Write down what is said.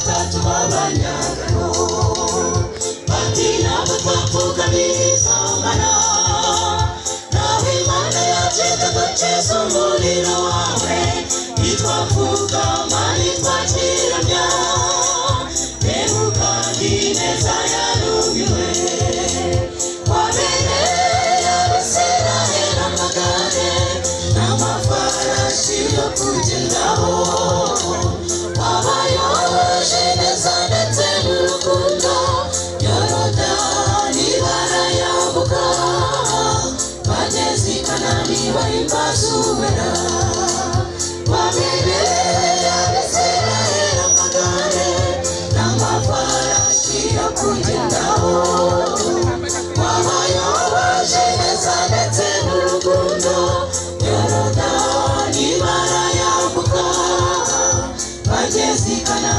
batatu b'abanyagano bati ntabwo twapfukamiriza Mana nawe Mana yacu ikadukiza umuriro wawe nitwapfukama nitwakiramya Nebukadineza yarumiwe wabereye Abisirayeli amagare n'amafarashi yo kugendaho wabayoboje neza ndetse n'urukundo Yorodani barayambuka bageze i Kanani bahimbaza Uwera wabereye Abisirayeli amagare n'amafarashi yo kugendaho wabayoboje neza ndetse n'urukundo Yorodani barayambuka bageze i Kanani